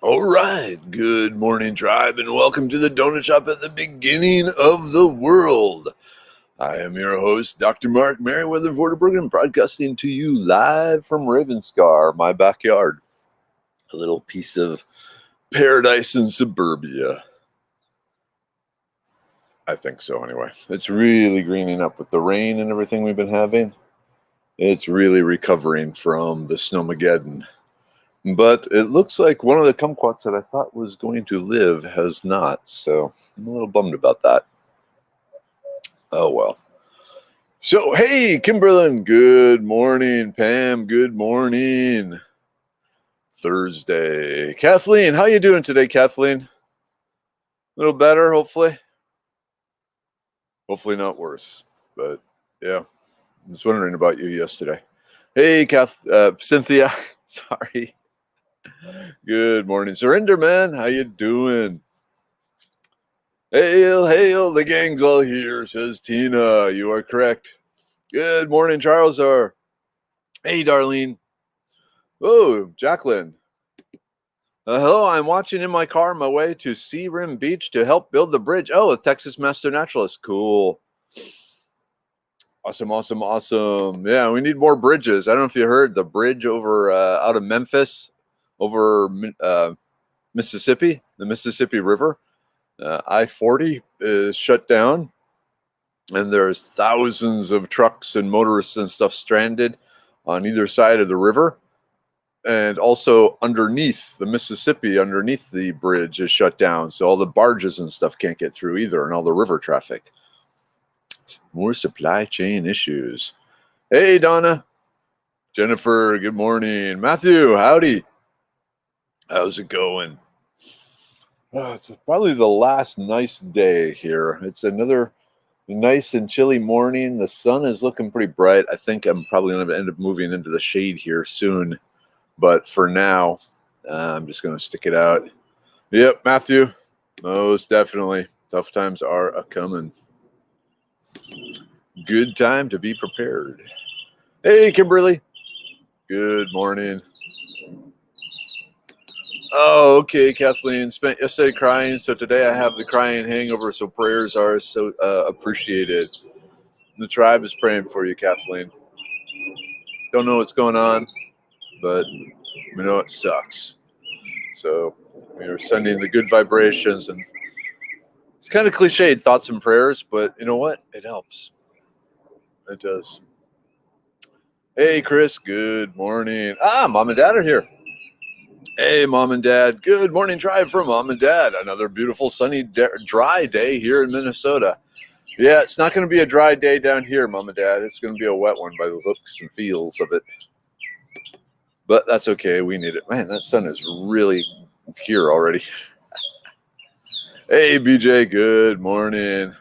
All right, good morning, tribe, and welcome to the donut shop at the beginning of the world. I am your host, Dr. Mark Merriweather Vorderbruggen, broadcasting to you live from Ravenscar, my backyard, a little piece of paradise in suburbia. I think so, anyway. It's really greening up with the rain and everything we've been having. It's really recovering from the snowmageddon. But it looks like one of the kumquats that I thought was going to live has not, so I'm a little bummed about that. Oh, well. So, hey, Kimberlyn, good morning. Pam, good morning. Thursday. Kathleen, how you doing today, Kathleen? A little better, hopefully? Hopefully not worse, but yeah. I was wondering about you yesterday. Hey, Cynthia, sorry. Good morning, Surrender Man. How you doing? Hail, hail, the gang's all here, says Tina. You are correct. Good morning, Charles. Hey, Darlene. Oh, Jacqueline. Hello, I'm watching in my car on my way to Sea Rim Beach to help build the bridge. Oh, a Texas Master Naturalist. Cool. Awesome, awesome, awesome. Yeah, we need more bridges. I don't know if you heard the bridge over out of Memphis over Mississippi, the Mississippi River. I-40 is shut down, and there's thousands of trucks and motorists and stuff stranded on either side of the river. And also underneath the Mississippi, underneath the bridge is shut down. So all the barges and stuff can't get through either, and all the river traffic. More supply chain issues. Hey, Donna. Jennifer, good morning. Matthew, howdy. How's it going? It's probably the last nice day here. It's another nice and chilly morning. The sun is looking pretty bright. I think I'm probably going to end up moving into the shade here soon. But for now, I'm just going to stick it out. Yep, Matthew, most definitely. Tough times are a-coming. Good time to be prepared. Hey, Kimberly. Good morning. Oh, okay, Kathleen. Spent yesterday crying, so today I have the crying hangover, so prayers are so appreciated. The tribe is praying for you, Kathleen. Don't know what's going on, but we know it sucks. So we are sending the good vibrations, and it's kind of cliched, thoughts and prayers, but you know what? It helps. It does. Hey, Chris. Good morning. Mom and Dad are here. Hey, Mom and Dad. Good morning, tribe from Mom and Dad. Another beautiful, sunny, dry day here in Minnesota. Yeah, it's not going to be a dry day down here, Mom and Dad. It's going to be a wet one by the looks and feels of it. But that's okay. We need it. Man, that sun is really here already. Hey, BJ. Good morning.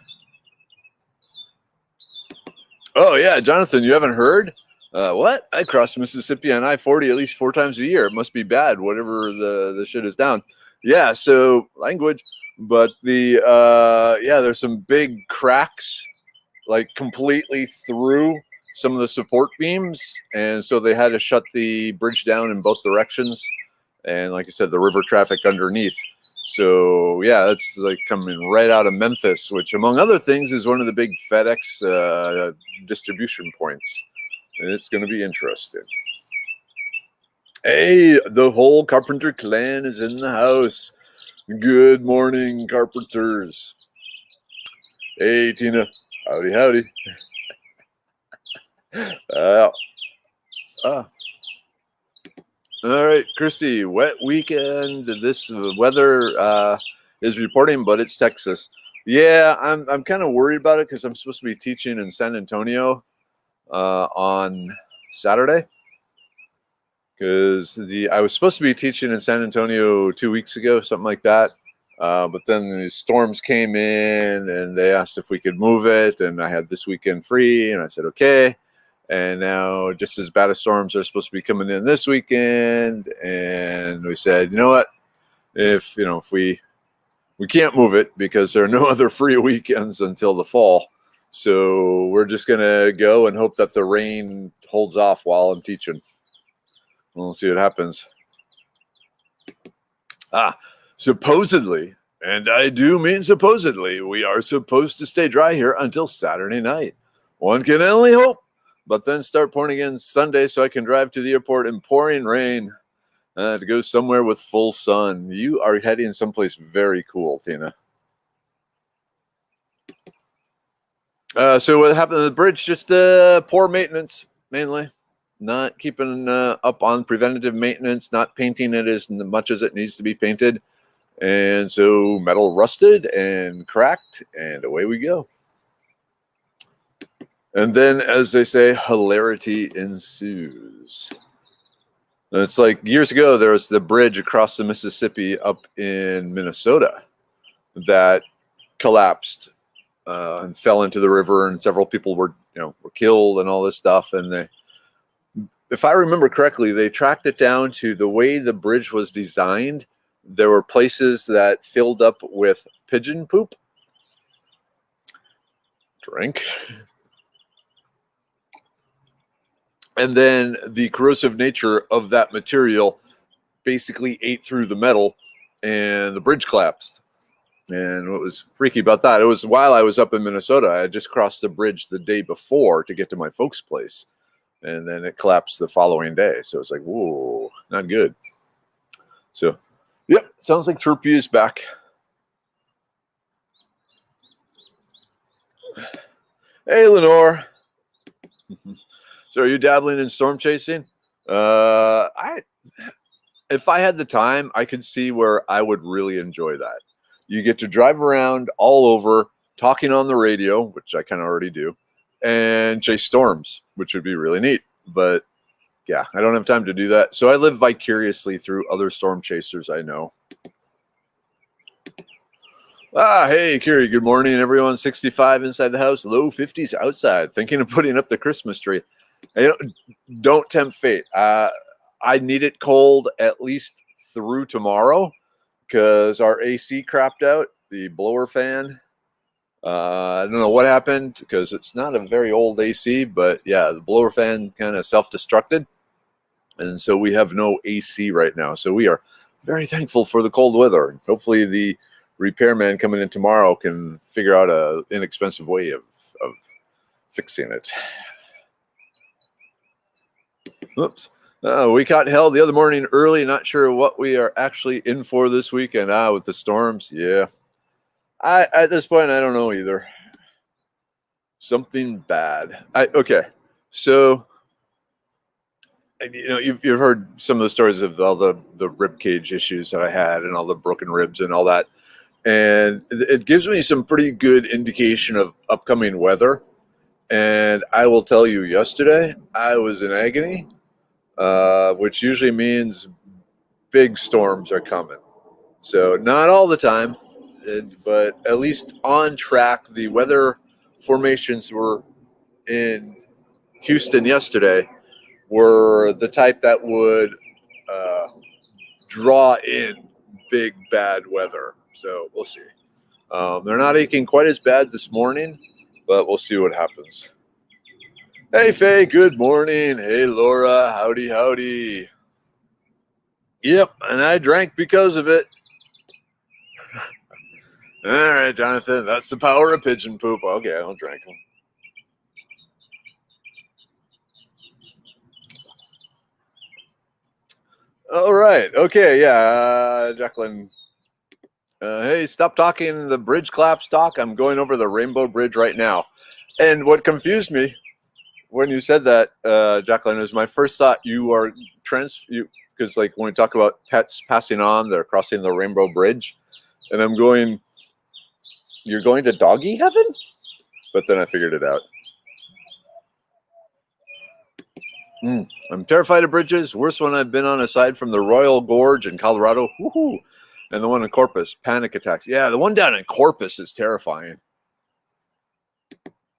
Oh, yeah, Jonathan, you haven't heard? What? I cross Mississippi on I-40 at least 4 times a year. It must be bad, whatever the shit is down. Yeah, so language. But there's some big cracks, like completely through some of the support beams. And so they had to shut the bridge down in both directions. And like I said, the river traffic underneath. So, yeah, that's like coming right out of Memphis, which, among other things, is one of the big FedEx distribution points. And it's going to be interesting. Hey, the whole Carpenter clan is in the house. Good morning, Carpenters. Hey, Tina. Howdy, howdy. All right, Christy, wet weekend. This weather is reporting, but it's Texas. Yeah, I'm kind of worried about it because I'm supposed to be teaching in San Antonio on Saturday. Because I was supposed to be teaching in San Antonio 2 weeks ago, something like that. But then the storms came in and they asked if we could move it. And I had this weekend free and I said, okay. And now just as bad as storms are supposed to be coming in this weekend. And we said, you know what, if we can't move it because there are no other free weekends until the fall. So we're just going to go and hope that the rain holds off while I'm teaching. We'll see what happens. Supposedly, and I do mean supposedly, we are supposed to stay dry here until Saturday night. One can only hope, but then start pouring again Sunday so I can drive to the airport in pouring rain to go somewhere with full sun. You are heading someplace very cool, Tina. So what happened to the bridge? Just poor maintenance, mainly. Not keeping up on preventative maintenance, not painting it as much as it needs to be painted. And so metal rusted and cracked, and away we go. And then, as they say, hilarity ensues. It's like years ago, there was the bridge across the Mississippi up in Minnesota that collapsed and fell into the river, and several people were killed and all this stuff. And they, if I remember correctly, they tracked it down to the way the bridge was designed. There were places that filled up with pigeon poop. Drink. And then the corrosive nature of that material basically ate through the metal, and the bridge collapsed. And what was freaky about that, it was while I was up in Minnesota. I had just crossed the bridge the day before to get to my folks' place, and then it collapsed the following day. So it's like, whoa, not good. So, yep, sounds like Chirpy is back. Hey, Lenore. So are you dabbling in storm chasing? If I had the time, I could see where I would really enjoy that. You get to drive around all over, talking on the radio, which I kind of already do, and chase storms, which would be really neat. But yeah, I don't have time to do that. So I live vicariously through other storm chasers I know. Hey, Kiri, good morning, everyone. 65 inside the house, low 50s outside. Thinking of putting up the Christmas tree. Don't tempt fate. I need it cold at least through tomorrow because our AC crapped out, the blower fan. I don't know what happened because it's not a very old AC, but yeah, the blower fan kind of self-destructed. And so we have no AC right now. So we are very thankful for the cold weather. Hopefully the repairman coming in tomorrow can figure out an inexpensive way of fixing it. Oops. We caught hell the other morning early. Not sure what we are actually in for this weekend. With the storms. Yeah. At this point, I don't know either. Something bad. Okay. So, you've heard some of the stories of all the rib cage issues that I had and all the broken ribs and all that. And it gives me some pretty good indication of upcoming weather. And I will tell you, yesterday I was in agony, which usually means big storms are coming. So not all the time, but at least on track. The weather formations were in Houston yesterday were the type that would draw in big bad weather. So we'll see. They're not aching quite as bad this morning, but we'll see what happens. Hey, Faye, good morning. Hey, Laura, howdy, howdy. Yep, and I drank because of it. All right, Jonathan, that's the power of pigeon poop. Okay, I'll drink them. All right, okay, yeah, Jacqueline. Hey, stop talking the bridge collapse talk. I'm going over the Rainbow Bridge right now. And what confused me when you said that, Jacqueline, is my first thought you are because like when we talk about pets passing on, they're crossing the Rainbow Bridge. And I'm going, you're going to doggy heaven? But then I figured it out. I'm terrified of bridges. Worst one I've been on aside from the Royal Gorge in Colorado. Woohoo! And the one in Corpus, panic attacks. Yeah, the one down in Corpus is terrifying.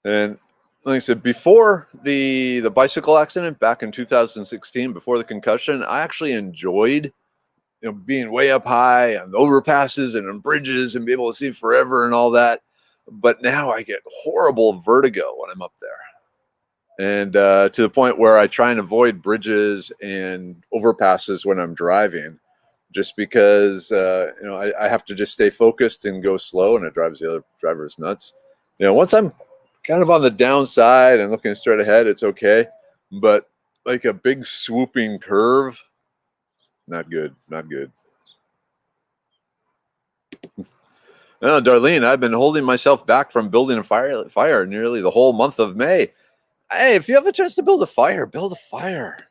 And like I said, before the bicycle accident back in 2016, before the concussion, I actually enjoyed being way up high on overpasses and on bridges and be able to see forever and all that. But now I get horrible vertigo when I'm up there. And to the point where I try and avoid bridges and overpasses when I'm driving, just because I have to just stay focused and go slow, and it drives the other drivers nuts. Once I'm kind of on the downside and looking straight ahead, it's okay. But like a big swooping curve, not good, not good. No, Darlene, I've been holding myself back from building a fire nearly the whole month of May. Hey, if you have a chance to build a fire, build a fire.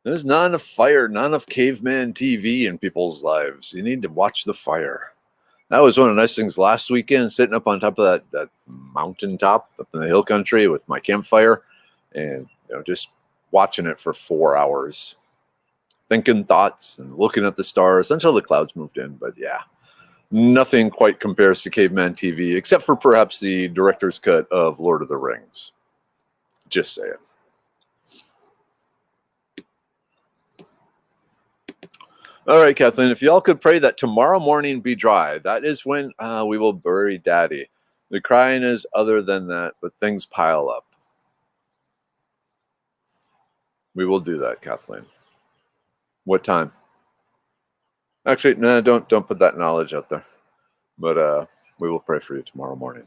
There's not enough fire, not enough caveman TV in people's lives. You need to watch the fire. That was one of the nice things last weekend, sitting up on top of that mountaintop up in the hill country with my campfire and just watching it for 4 hours, thinking thoughts and looking at the stars until the clouds moved in. But yeah, nothing quite compares to caveman TV, except for perhaps the director's cut of Lord of the Rings. Just saying. All right, Kathleen, if y'all could pray that tomorrow morning be dry, that is when we will bury Daddy. The crying is other than that, but things pile up. We will do that, Kathleen. What time? Actually, no, don't put that knowledge out there. But we will pray for you tomorrow morning.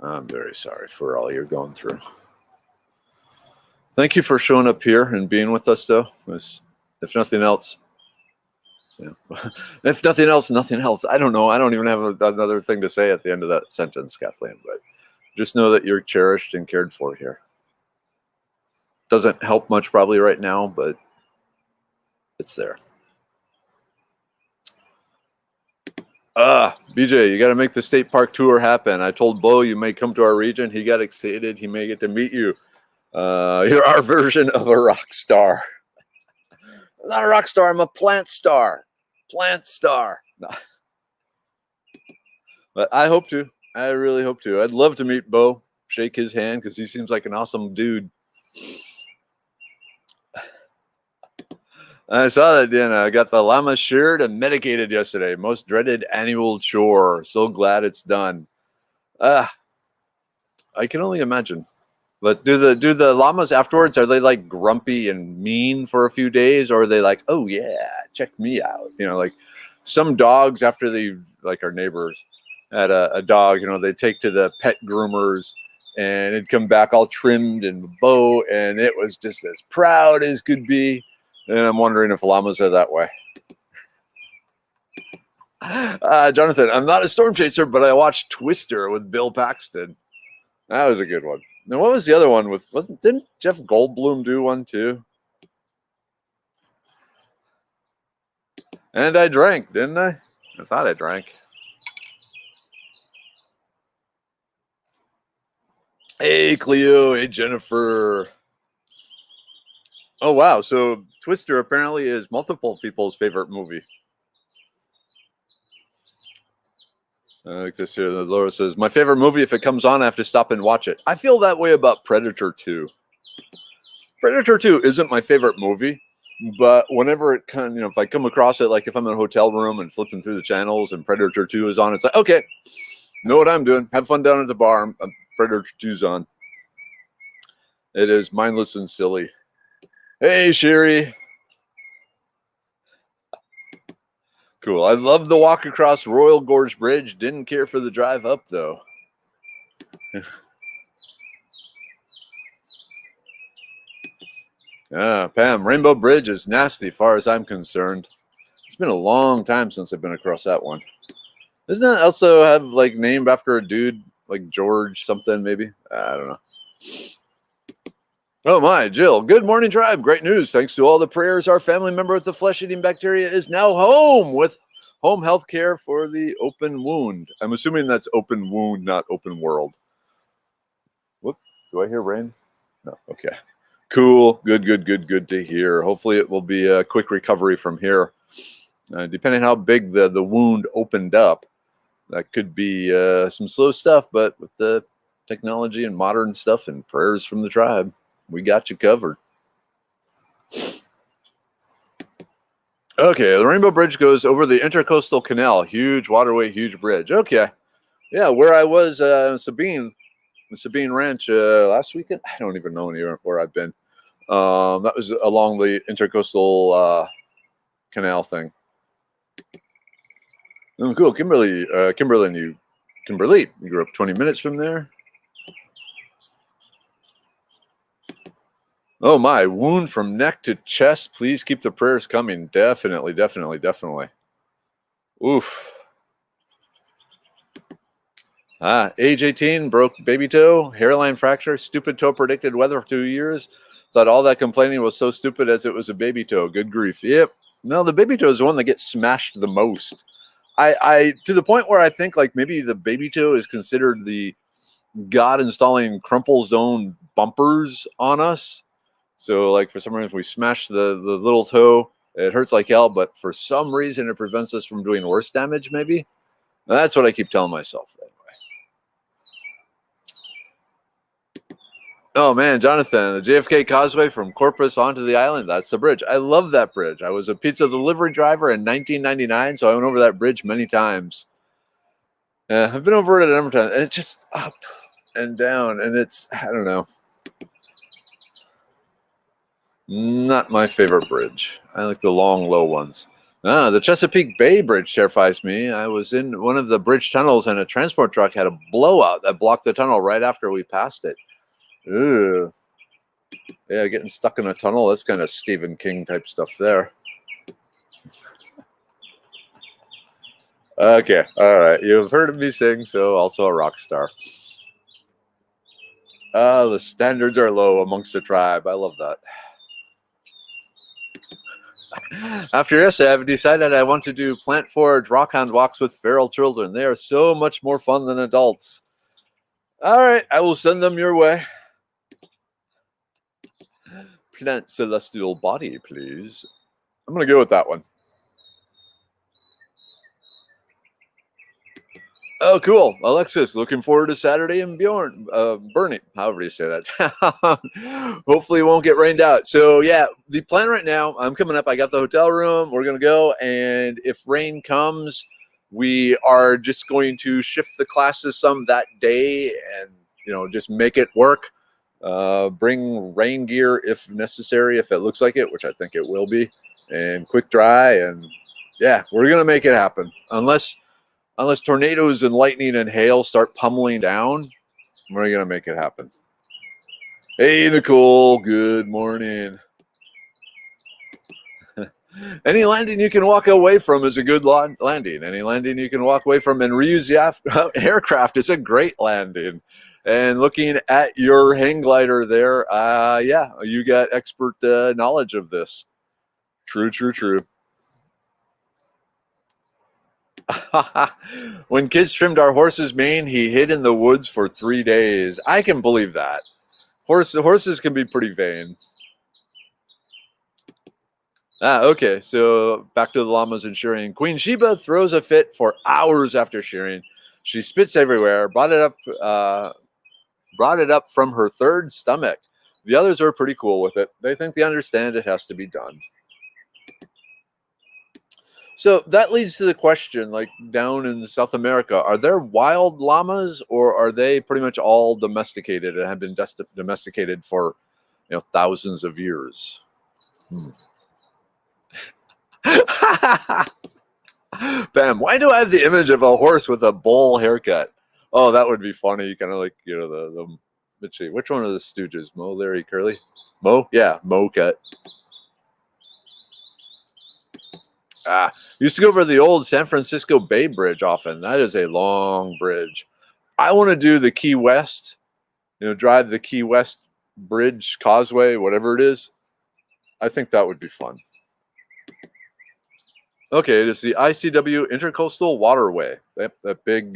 I'm very sorry for all you're going through. Thank you for showing up here and being with us, though. If nothing else, if nothing else, nothing else. I don't know. I don't even have another thing to say at the end of that sentence, Kathleen. But just know that you're cherished and cared for here. Doesn't help much probably right now, but it's there. BJ, you got to make the state park tour happen. I told Bo you may come to our region. He got excited. He may get to meet you. You're our version of a rock star. I'm not a rock star. I'm a plant star. Plant star. No. But I hope to. I really hope to. I'd love to meet Bo, shake his hand, because he seems like an awesome dude. I saw that, Dan. I got the llama sheared and medicated yesterday. Most dreaded annual chore. So glad it's done. I can only imagine. But do the llamas afterwards, are they like grumpy and mean for a few days, or are they like, oh yeah, check me out? Like some dogs, after they, like our neighbors had a dog, they take to the pet groomers and it'd come back all trimmed and bow, and it was just as proud as could be. And I'm wondering if llamas are that way. Jonathan, I'm not a storm chaser, but I watched Twister with Bill Paxton. That was a good one. Now, what was the other one with? Didn't Jeff Goldblum do one too? And I drank, didn't I? I thought I drank. Hey, Cleo. Hey, Jennifer. Oh, wow. So Twister apparently is multiple people's favorite movie. I like this here. Laura says, my favorite movie, if it comes on, I have to stop and watch it. I feel that way about Predator 2. Predator 2 isn't my favorite movie, but whenever it if I come across it, like if I'm in a hotel room and flipping through the channels and Predator 2 is on, it's like, okay, know what I'm doing. Have fun down at the bar. Predator 2's on. It is mindless and silly. Hey, Sherry. Cool. I love the walk across Royal Gorge Bridge. Didn't care for the drive up, though. Pam, Rainbow Bridge is nasty as far as I'm concerned. It's been a long time since I've been across that one. Doesn't that also have, like, named after a dude, like George something, maybe? I don't know. Oh, my, Jill. Good morning, tribe. Great news. Thanks to all the prayers, our family member with the flesh-eating bacteria is now home with home health care for the open wound. I'm assuming that's open wound, not open world. Whoop. Do I hear rain? No. Okay. Cool. Good to hear. Hopefully it will be a quick recovery from here. Depending on how big the wound opened up, that could be some slow stuff, but with the technology and modern stuff and prayers from the tribe, we got you covered. Okay, the Rainbow Bridge goes over the Intercoastal Canal. Huge waterway, huge bridge. Okay. Yeah, where I was, Sabine Ranch last weekend. I don't even know anywhere where I've been. That was along the intercoastal canal thing. Oh, cool. Kimberly, you grew up 20 minutes from there. Oh my, wound from neck to chest. Please keep the prayers coming. Definitely. Oof. Age 18, broke baby toe, hairline fracture, stupid toe predicted weather for 2 years. Thought all that complaining was so stupid as it was a baby toe. Good grief. Yep. No, the baby toe is the one that gets smashed the most. I to the point where I think like maybe the baby toe is considered the God installing crumple zone bumpers on us. So like for some reason, if we smash the little toe, it hurts like hell, but for some reason it prevents us from doing worse damage, maybe. That's what I keep telling myself. Oh man, Jonathan, the JFK Causeway from Corpus onto the island. That's the bridge. I love that bridge. I was a pizza delivery driver in 1999, so I went over that bridge many times. I've been over it a number of times, and it's just up and down, and it's, I don't know, not my favorite bridge. I like the long, low ones. The Chesapeake Bay Bridge terrifies me. I was in one of the bridge tunnels, and a transport truck had a blowout that blocked the tunnel right after we passed it. Ugh. Yeah, getting stuck in a tunnel, that's kind of Stephen King type stuff there. Okay, all right. You've heard of me sing, so also a rock star. The standards are low amongst the tribe. I love that. After yesterday, I've decided I want to do plant forage rockhound walks with feral children. They are so much more fun than adults. All right, I will send them your way. Plant celestial body, please. I'm going to go with that one. Oh, cool. Alexis, looking forward to Saturday and Bjorn, Bernie, however you say that. Hopefully it won't get rained out. So yeah, the plan right now, I'm coming up. I got the hotel room. We're going to go. And if rain comes, we are just going to shift the classes some that day and, just make it work. Bring rain gear if necessary, if it looks like it, which I think it will be, and quick dry. And yeah, we're going to make it happen. Unless tornadoes and lightning and hail start pummeling down, we're going to make it happen. Hey, Nicole, good morning. Any landing you can walk away from is a good landing. Any landing you can walk away from and reuse the aircraft is a great landing. And looking at your hang glider there, yeah, you got expert knowledge of this. True. When kids trimmed our horse's mane, he hid in the woods for 3 days. I can believe that. Horses can be pretty vain. Okay, so back to the llamas and shearing. Queen Sheba throws a fit for hours after shearing. She spits everywhere, brought it up from her third stomach. The others are pretty cool with it. They think they understand it has to be done. So that leads to the question, like down in South America, are there wild llamas or are they pretty much all domesticated and have been domesticated for thousands of years? Bam, why do I have the image of a horse with a bowl haircut? Oh, that would be funny. Kind of like, which one of the Stooges? Mo, Larry, Curly? Mo? Yeah, Mo cut. Used to go over the old San Francisco Bay Bridge often. That is a long bridge. I want to do the Key West, drive the Key West Bridge, Causeway, whatever it is. I think that would be fun. Okay, it is the ICW Intercoastal Waterway. That big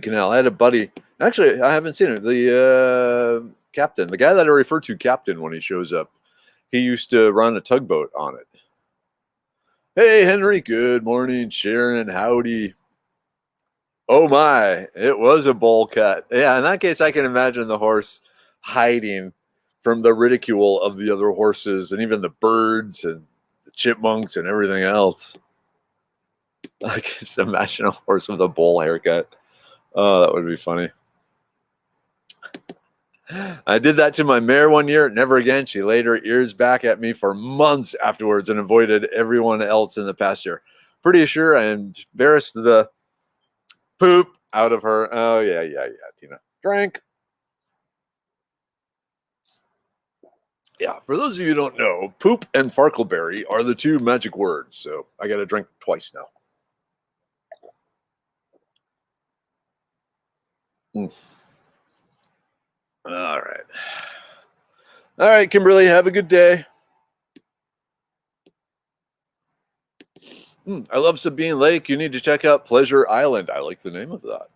canal. I had a buddy. Actually, I haven't seen it. The captain, the guy that I refer to captain when he shows up, he used to run a tugboat on it. Hey, Henry, good morning. Sharon, howdy. Oh my, it was a bowl cut. Yeah, in that case, I can imagine the horse hiding from the ridicule of the other horses and even the birds and the chipmunks and everything else. I can just imagine a horse with a bowl haircut. Oh, that would be funny. I did that to my mare one year. Never again. She laid her ears back at me for months afterwards and avoided everyone else in the pasture. Pretty sure I embarrassed the poop out of her. Oh, yeah, Tina. Drink. Yeah, for those of you who don't know, poop and farkleberry are the two magic words. So I got to drink twice now. All right. All right, Kimberly, have a good day. I love Sabine Lake. You need to check out Pleasure Island. I like the name of that.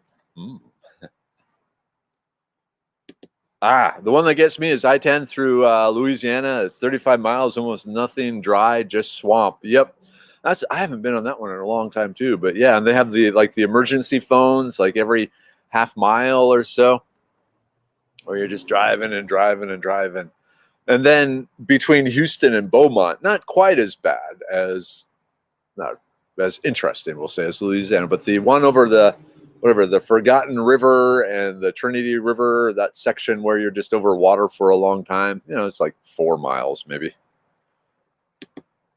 The one that gets me is I-10 through Louisiana. It's 35 miles, almost nothing, dry, just swamp. Yep. I haven't been on that one in a long time too, but yeah, and they have the emergency phones like every half mile or so, where you're just driving and driving and driving. And then between Houston and Beaumont, not quite as bad as, not as interesting, we'll say, as Louisiana, but the one over the Forgotten River and the Trinity River, that section where you're just over water for a long time, it's like 4 miles maybe.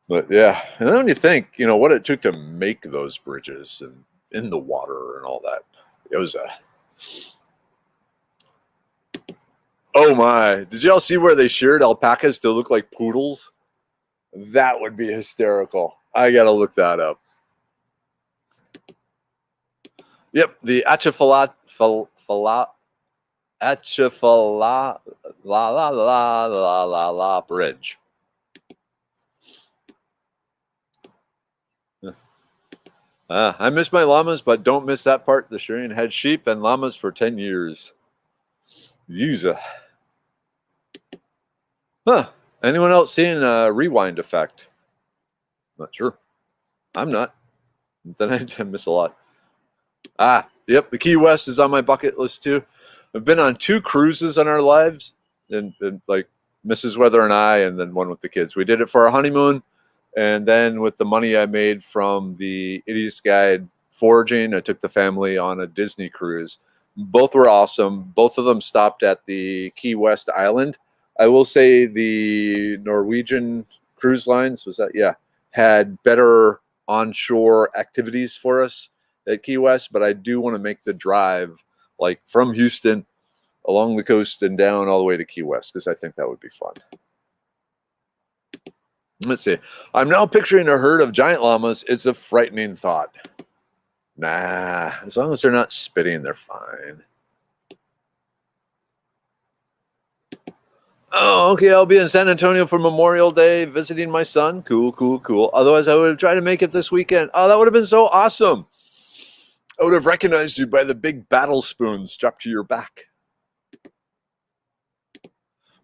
But yeah, and then when you think, what it took to make those bridges and in the water and all that, it was oh my, did y'all see where they sheared alpacas to look like poodles? That would be hysterical. I gotta look that up. Yep, the Atchafalaya Bridge. I miss my llamas, but don't miss that part. The Syrian had sheep and llamas for 10 years. User. Huh. Anyone else seeing a rewind effect? Not sure. I'm not. Then I miss a lot. Yep. The Key West is on my bucket list too. I've been on 2 cruises in our lives, and like Mrs. Weather and I, and then one with the kids. We did it for our honeymoon, and then with the money I made from the Idiot's Guide foraging, I took the family on a Disney cruise. Both were awesome. Both of them stopped at the Key West Island. I will say the Norwegian cruise lines had better onshore activities for us at Key West, but I do want to make the drive like from Houston along the coast and down all the way to Key West, because I think that would be fun. Let's see. I'm now picturing a herd of giant llamas. It's a frightening thought. Nah, as long as they're not spitting, they're fine. Oh, okay. I'll be in San Antonio for Memorial Day visiting my son. Cool. Otherwise, I would have tried to make it this weekend. Oh, that would have been so awesome. I would have recognized you by the big battle spoon strapped to your back.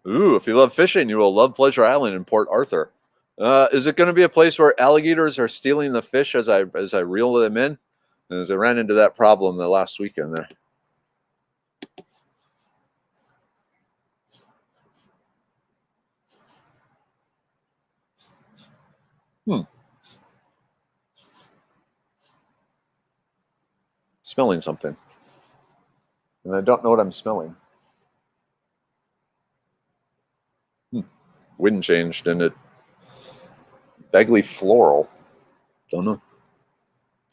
Ooh, if you love fishing, you will love Pleasure Island in Port Arthur. Is it going to be a place where alligators are stealing the fish as I reel them in? And as I ran into that problem the last weekend there. Smelling something. And I don't know what I'm smelling. Wind changed and it vaguely floral. Don't know.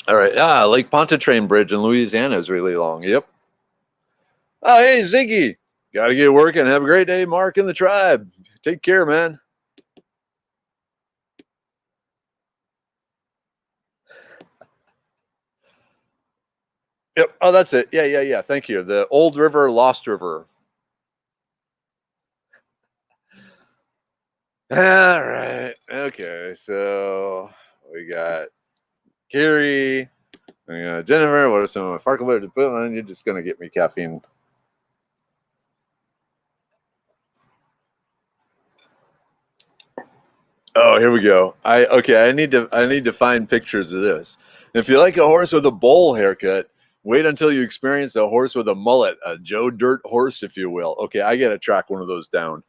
All right. Lake Pontchartrain Bridge in Louisiana is really long. Yep. Oh, hey, Ziggy. Got to get working. Have a great day, Mark and the tribe. Take care, man. Yep. Oh, that's it. Yeah. Thank you. The Old River, Lost River. All right. Okay. So we got Carrie. We got Jennifer. What are some of my Farkleberry to put on? You're just going to get me caffeine. Oh, here we go. I need to find pictures of this. If you like a horse with a bowl haircut, wait until you experience a horse with a mullet, a Joe Dirt horse, if you will. Okay, I gotta track one of those down.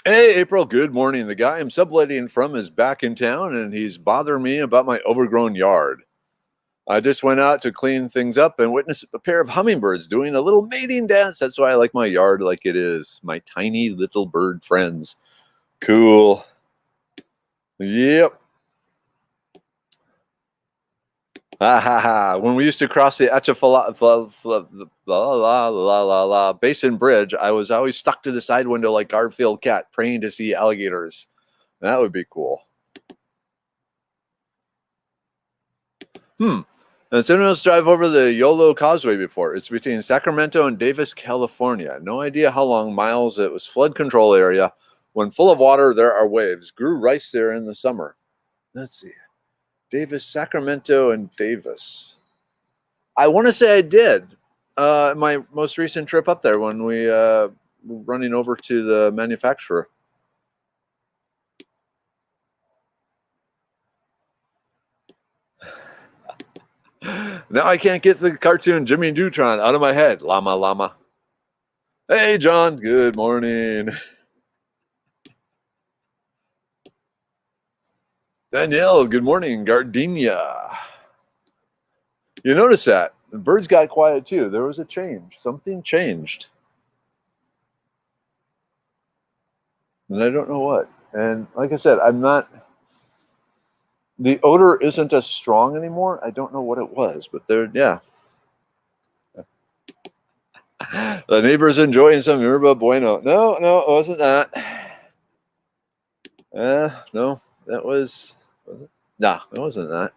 Hey, April, good morning. The guy I'm subletting from is back in town, and he's bothering me about my overgrown yard. I just went out to clean things up and witnessed a pair of hummingbirds doing a little mating dance. That's why I like my yard like it is. My tiny little bird friends. Cool. Yep. Ha ha ha. When we used to cross the Basin Bridge, I was always stuck to the side window like Garfield Cat, praying to see alligators. That would be cool. Has anyone else drive over the Yolo Causeway before? It's between Sacramento and Davis, California. No idea how long miles. It was flood control area. When full of water, there are waves. Grew rice there in the summer. Let's see. Davis, Sacramento, and Davis. I want to say I did. My most recent trip up there when we were running over to the manufacturer. Now I can't get the cartoon Jimmy Neutron out of my head. Llama, llama. Hey, John. Good morning. Danielle, good morning. Gardenia. You notice that? The birds got quiet too. There was a change. Something changed. And I don't know what. And like I said, the odor isn't as strong anymore. I don't know what it was, but yeah. The neighbor's enjoying some yerba bueno. No, it wasn't that. No, that was it? No, it wasn't that.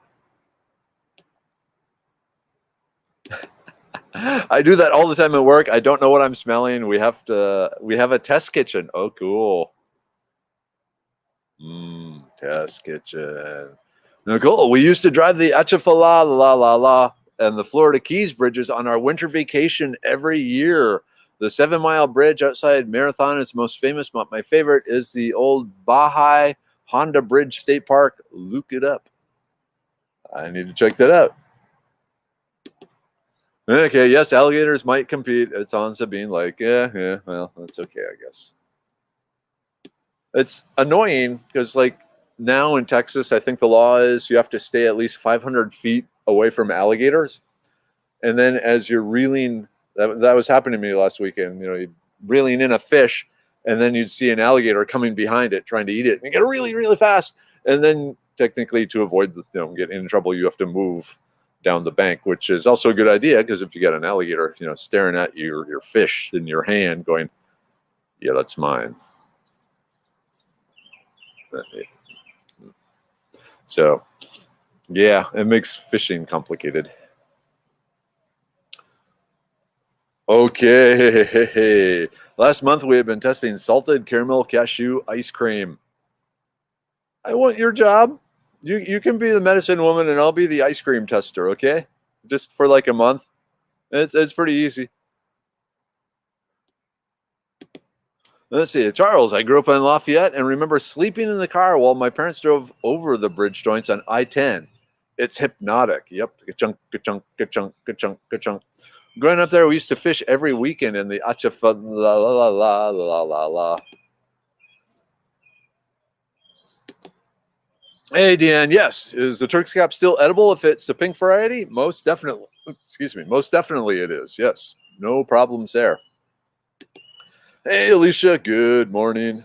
I do that all the time at work. I don't know what I'm smelling. We have a test kitchen. Oh, cool. Test kitchen. Nicole, we used to drive the Atchafalala and the Florida Keys bridges on our winter vacation every year. The 7-mile bridge outside Marathon is most famous. My favorite is the old Baha'i Honda Bridge State Park. Look it up. I need to check that out. Okay, yes, alligators might compete. It's on Sabine Lake. Yeah, well, that's okay, I guess. It's annoying because, like, now in Texas, I think the law is you have to stay at least 500 feet away from alligators. And then as you're reeling, that was happening to me last weekend, you're reeling in a fish, and then you'd see an alligator coming behind it, trying to eat it. And you get really, really fast. And then technically to avoid getting in trouble, you have to move down the bank, which is also a good idea because if you got an alligator, staring at your fish in your hand going, yeah, that's mine. So, yeah, it makes fishing complicated. Okay. Last month, we have been testing salted caramel cashew ice cream. I want your job. You can be the medicine woman, and I'll be the ice cream tester, okay? Just for like a month. It's pretty easy. Let's see. Charles, I grew up in Lafayette and remember sleeping in the car while my parents drove over the bridge joints on I-10. It's hypnotic. Yep. Ka-chunk, ka-chunk, ka-chunk, ka-chunk, ka-chunk. Growing up there, we used to fish every weekend in the Atchafalala. Hey, Deanne. Yes. Is the Turk's Cap still edible if it's the pink variety? Most definitely. Excuse me. Most definitely it is. Yes. No problems there. Hey, Alicia. Good morning.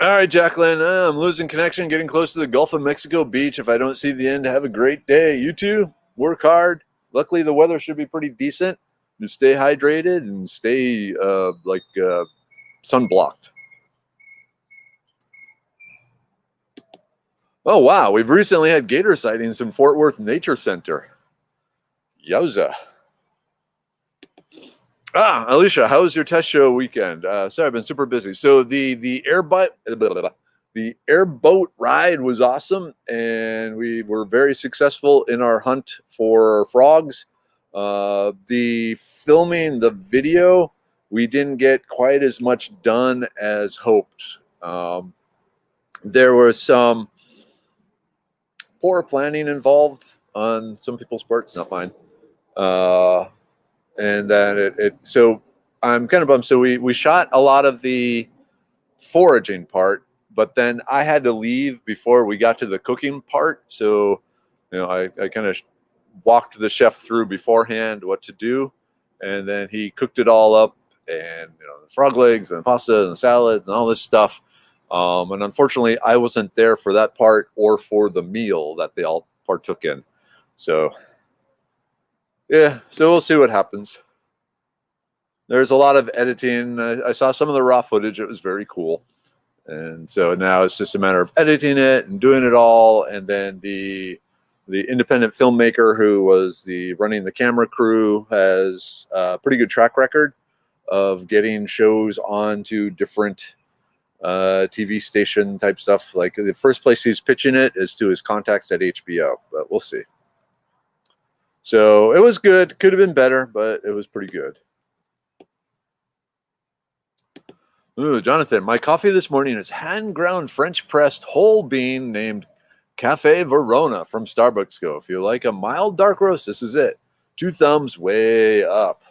All right, Jacqueline. I'm losing connection, getting close to the Gulf of Mexico beach. If I don't see the end, have a great day. You too. Work hard. Luckily, the weather should be pretty decent. Just stay hydrated and stay sunblocked. Oh, wow. We've recently had gator sightings in Fort Worth Nature Center. Yowza. Alicia, how was your test show weekend? Sorry, I've been super busy. So the airboat ride was awesome, and we were very successful in our hunt for frogs. The filming, the video, we didn't get quite as much done as hoped. There was some poor planning involved on some people's parts, not mine. And then so I'm kind of bummed. So we shot a lot of the foraging part, but then I had to leave before we got to the cooking part. So, I kind of walked the chef through beforehand what to do, and then he cooked it all up, and the frog legs and pasta and salads and all this stuff. And unfortunately, I wasn't there for that part or for the meal that they all partook in. So, yeah, so we'll see what happens. There's a lot of editing. I saw some of the raw footage. It was very cool. And so now it's just a matter of editing it and doing it all. And then the independent filmmaker who was running the camera crew has a pretty good track record of getting shows onto different TV station type stuff. Like the first place he's pitching it is to his contacts at HBO, but we'll see. So it was good. Could have been better, but it was pretty good. Ooh, Jonathan, my coffee this morning is hand-ground French-pressed whole bean named Cafe Verona from Starbucks Go. If you like a mild dark roast, this is it. 2 thumbs way up.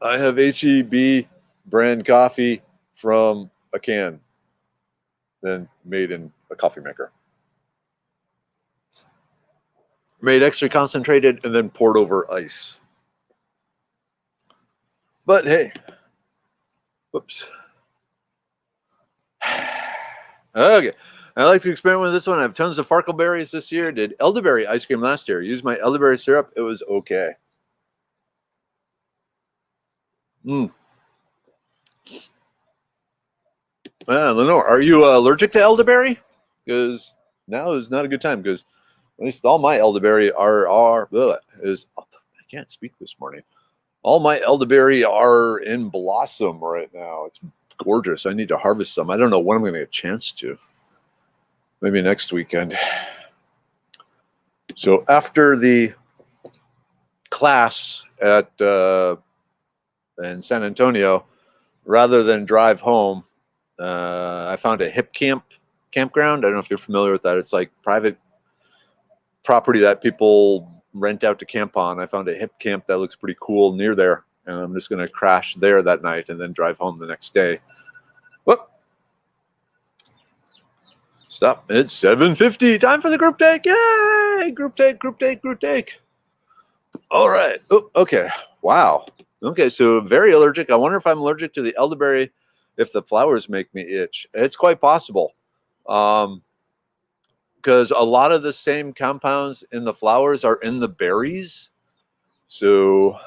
I have HEB brand coffee from a can, then made in a coffee maker. Made extra concentrated and then poured over ice. But hey, whoops. Okay, I like to experiment with this one. I have tons of farkleberries this year. Did elderberry ice cream last year. Used my elderberry syrup. It was okay. Lenore, are you allergic to elderberry? Because now is not a good time, because at least all my elderberry I can't speak this morning. All my elderberry are in blossom right now. It's gorgeous. I need to harvest some. I don't know when I'm going to get a chance to. Maybe next weekend. So after the class in San Antonio, rather than drive home, I found a hip campground. I don't know if you're familiar with that. It's like private property that people rent out to camp on. I found a hip camp that looks pretty cool near there, and I'm just going to crash there that night and then drive home the next day. Whoop. Stop. It's 7:50. Time for the group take. Yay! Group take. All right. Oh, okay. Wow. Okay, so very allergic. I wonder if I'm allergic to the elderberry if the flowers make me itch. It's quite possible. Because a lot of the same compounds in the flowers are in the berries. So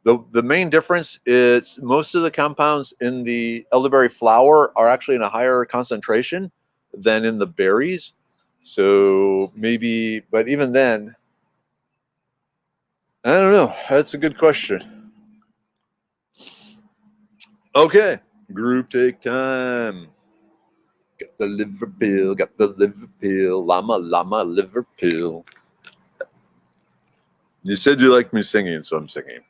the main difference is most of the compounds in the elderberry flower are actually in a higher concentration than in the berries. So maybe, but even then, I don't know. That's a good question. Okay, group take time. Got the liver pill, llama, liver pill. You said you liked me singing, so I'm singing.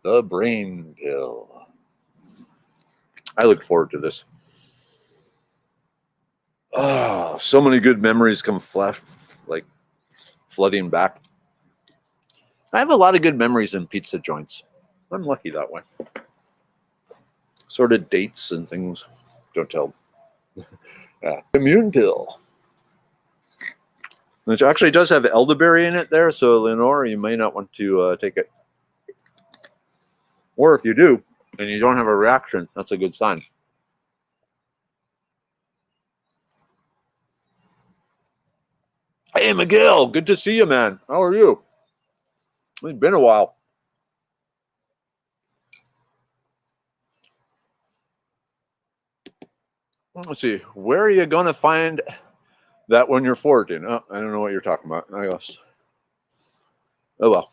The brain pill. I look forward to this. Oh, so many good memories come flooding back. I have a lot of good memories in pizza joints. I'm lucky that way. Sort of dates and things. Don't tell. Yeah. Immune pill. Which actually does have elderberry in it there, so Lenore, you may not want to take it. Or if you do, and you don't have a reaction, that's a good sign. Hey, Miguel, good to see you, man. How are you? It's been a while. Let's see. Where are you going to find that when you're 14? Oh, I don't know what you're talking about. I guess. Oh, well.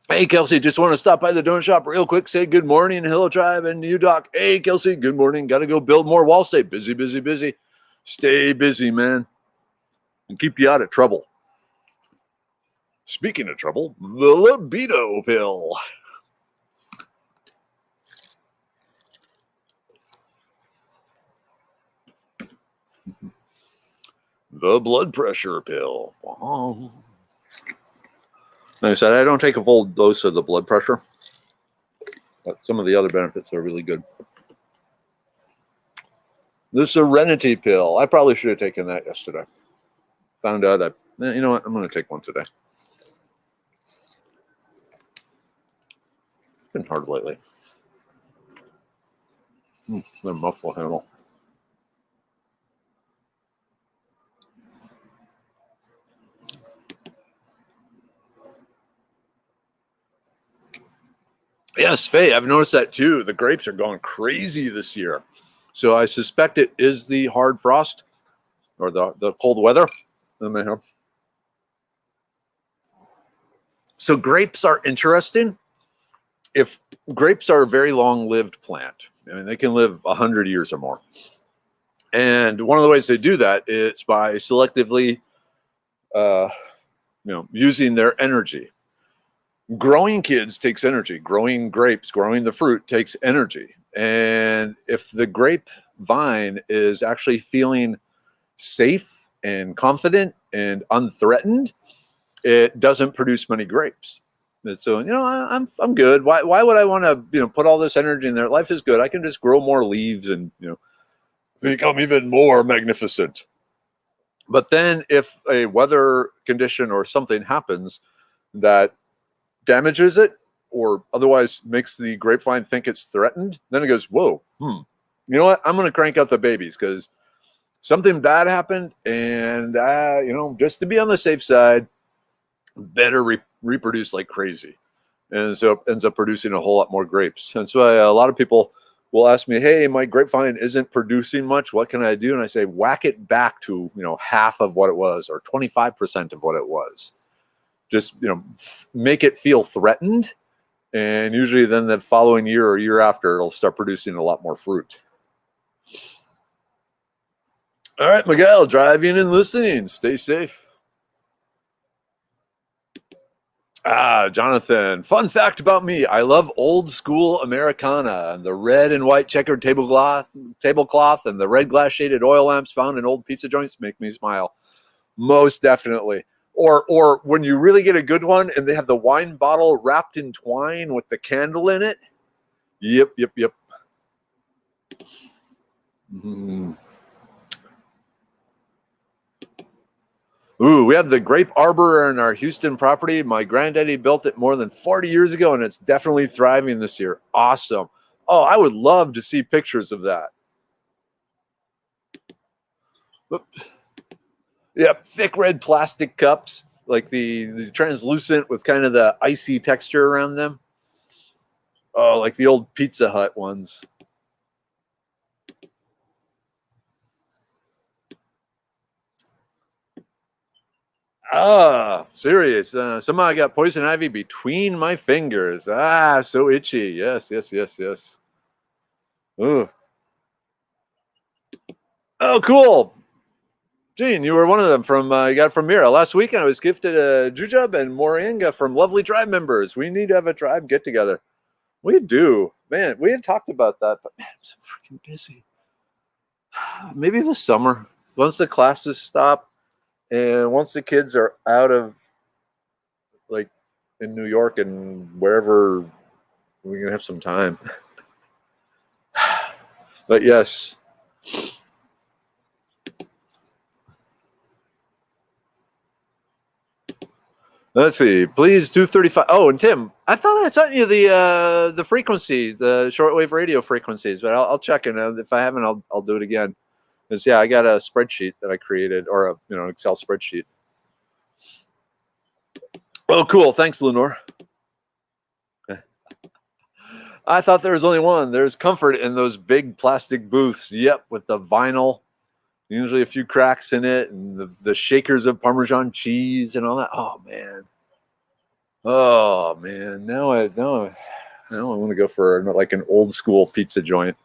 Hey, Kelsey, just want to stop by the donut shop real quick. Say good morning, Hello Tribe, and you, Doc. Hey, Kelsey, good morning. Got to go build more wall. Stay busy. Stay busy, man. And keep you out of trouble. Speaking of trouble, the libido pill. The blood pressure pill. Wow. Like I said, I don't take a full dose of the blood pressure, but some of the other benefits are really good. The Serenity Pill. I probably should have taken that yesterday. Found out that, you know what, I'm going to take one today. It's been hard lately. The muffle handle. Yes, Faye, I've noticed that too. The grapes are going crazy this year. So I suspect it is the hard frost or the cold weather. So grapes are interesting. If grapes are a very long-lived plant, I mean, they can live 100 years or more. And one of the ways they do that is by selectively, using their energy. Growing kids takes energy. Growing grapes, growing the fruit takes energy. And if the grape vine is actually feeling safe and confident and unthreatened, it doesn't produce many grapes. And so, I'm good. Why would I want to, put all this energy in there? Life is good. I can just grow more leaves and, become even more magnificent. But then if a weather condition or something happens that damages it or otherwise makes the grapevine think it's threatened, then it goes, whoa, you know what? I'm going to crank out the babies because something bad happened. And, just to be on the safe side, better reproduce like crazy. And so it ends up producing a whole lot more grapes. And so a lot of people will ask me, hey, my grapevine isn't producing much. What can I do? And I say, whack it back to, half of what it was or 25% of what it was. Just, make it feel threatened. And usually then the following year or year after, it'll start producing a lot more fruit. All right, Miguel, driving and listening. Stay safe. Jonathan, fun fact about me. I love old school Americana and the red and white checkered tablecloth and the red glass shaded oil lamps found in old pizza joints make me smile. Most definitely. Or when you really get a good one and they have the wine bottle wrapped in twine with the candle in it. Yep. Mm. Ooh, we have the grape arbor in our Houston property. My granddaddy built it more than 40 years ago, and it's definitely thriving this year. Awesome. Oh, I would love to see pictures of that. Yep, thick red plastic cups, like the translucent with kind of the icy texture around them. Oh, like the old Pizza Hut ones. Serious. Somehow I got poison ivy between my fingers. So itchy. Yes. Ooh. Oh, cool. Gene, you were one of them from you got from Mira. Last weekend I was gifted a jujube and moringa from lovely tribe members. We need to have a tribe get together. We do. Man, we had talked about that, but man, I'm so freaking busy. Maybe this summer, once the classes stop and once the kids are out of like in New York and wherever, we're gonna have some time. But yes. Let's see. Please 235. Oh, and Tim, I thought I sent you the frequency, the shortwave radio frequencies, but I'll check it. If I haven't, I'll do it again. Because I got a spreadsheet that I created, or an Excel spreadsheet. Oh, cool. Thanks, Lenore. I thought there was only one. There's comfort in those big plastic booths. Yep, with the vinyl, usually a few cracks in it, and the shakers of Parmesan cheese and all that. Oh man. Now I want to go for like an old school pizza joint.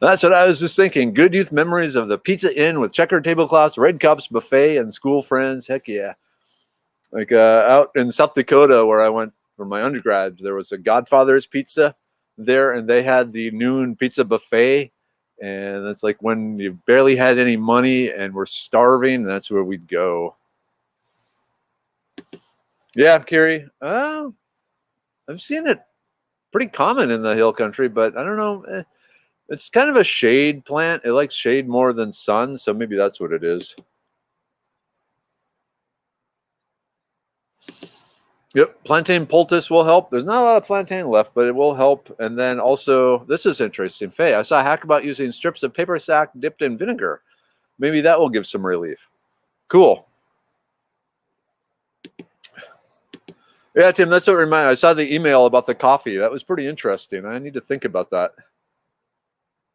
That's what I was just thinking. Good youth memories of the Pizza Inn with checkered tablecloths, red cups, buffet, and school friends. Heck yeah. Like out in South Dakota where I went for my undergrad, there was a Godfather's Pizza there, and they had the noon pizza buffet. And it's like when you barely had any money and we're starving, that's where we'd go. Yeah, Carrie. I've seen it pretty common in the hill country, but I don't know. It's kind of a shade plant. It likes shade more than sun, so maybe that's what it is. Yep, plantain poultice will help. There's not a lot of plantain left, but it will help. And then also, this is interesting. Faye, I saw a hack about using strips of paper sack dipped in vinegar. Maybe that will give some relief. Cool. Yeah, Tim, that's what reminded me. I saw the email about the coffee. That was pretty interesting. I need to think about that.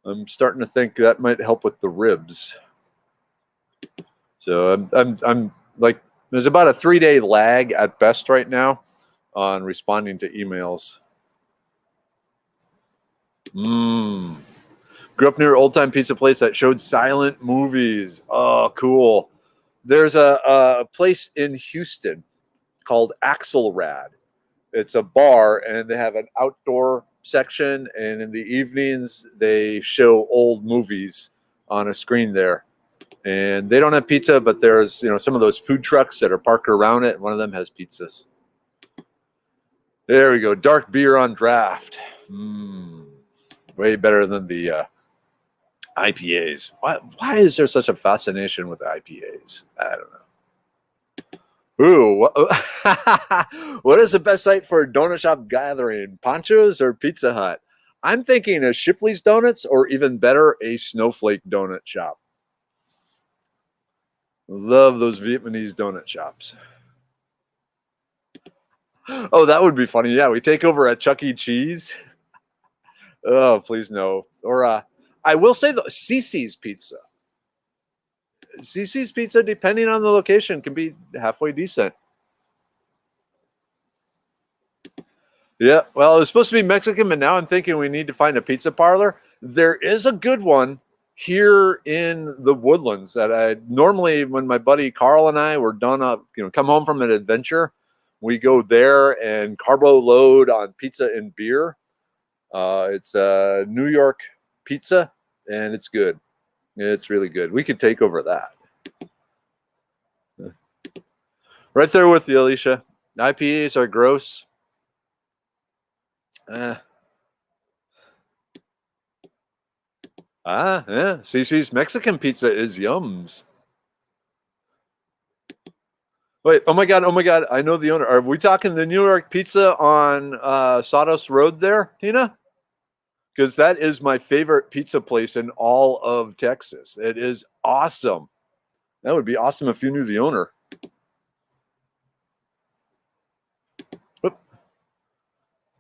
I'm starting to think that might help with the ribs. So I'm like, there's about a 3-day lag at best right now on responding to emails. Grew up near an old-time pizza place that showed silent movies. Oh, cool. There's a place in Houston called Axelrad. It's a bar, and they have an outdoor section, and in the evenings, they show old movies on a screen there. And they don't have pizza, but there's some of those food trucks that are parked around it. One of them has pizzas. There we go. Dark beer on draft. Way better than the IPAs. Why is there such a fascination with IPAs? I don't know. Ooh, what is the best site for a donut shop gathering? Ponchos or Pizza Hut? I'm thinking a Shipley's Donuts, or even better, a Snowflake Donut Shop. Love those Vietnamese donut shops. Oh, that would be funny. Yeah, we take over at Chuck E. Cheese. Oh, please no. Or I will say the CC's Pizza. CC's Pizza, depending on the location, can be halfway decent. Yeah, well, it was supposed to be Mexican, but now I'm thinking we need to find a pizza parlor. There is a good one here in the Woodlands that I normally, when my buddy Carl and I were done up, come home from an adventure, we go there and carbo load on pizza and beer. It's a New York pizza, and it's good. It's really good. We could take over that. Right there with you, Alicia. IPAs are gross. Yeah. CC's Mexican pizza is yums. Wait, oh my God. I know the owner. Are we talking the New York Pizza on Sawdust Road there, Tina? Because that is my favorite pizza place in all of Texas. It is awesome. That would be awesome if you knew the owner. Oop.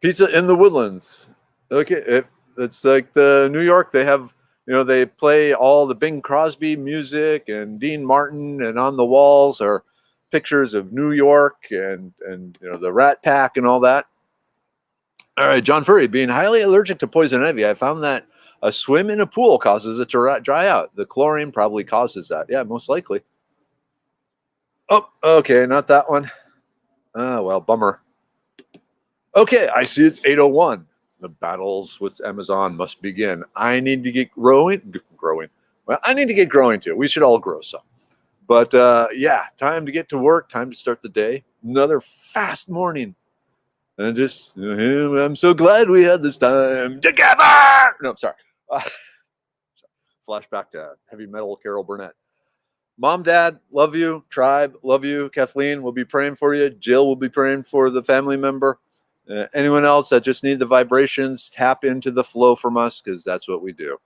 Pizza in the Woodlands. Okay, it's like the New York. They have, they play all the Bing Crosby music and Dean Martin, and on the walls are pictures of New York and the Rat Pack and all that. All right, John Furry, being highly allergic to poison ivy, I found that a swim in a pool causes it to dry out. The chlorine probably causes that. Yeah, most likely. Oh, okay, not that one. Oh, well, bummer. Okay, I see it's 8:01. The battles with Amazon must begin. I need to get growing. Well, I need to get growing too. We should all grow some. But yeah, time to get to work. Time to start the day. Another fast morning. And just, I'm so glad we had this time together. No, I'm sorry. Flashback to heavy metal Carol Burnett. Mom, Dad, love you. Tribe, love you. Kathleen will be praying for you. Jill will be praying for the family member. Anyone else that just need the vibrations, tap into the flow from us, because that's what we do.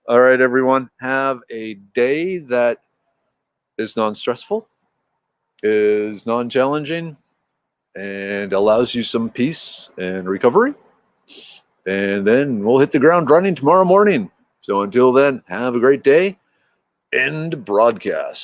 All right, everyone. Have a day that is non-stressful, is non-challenging, and allows you some peace and recovery. And then we'll hit the ground running tomorrow morning. So until then, have a great day. End broadcast.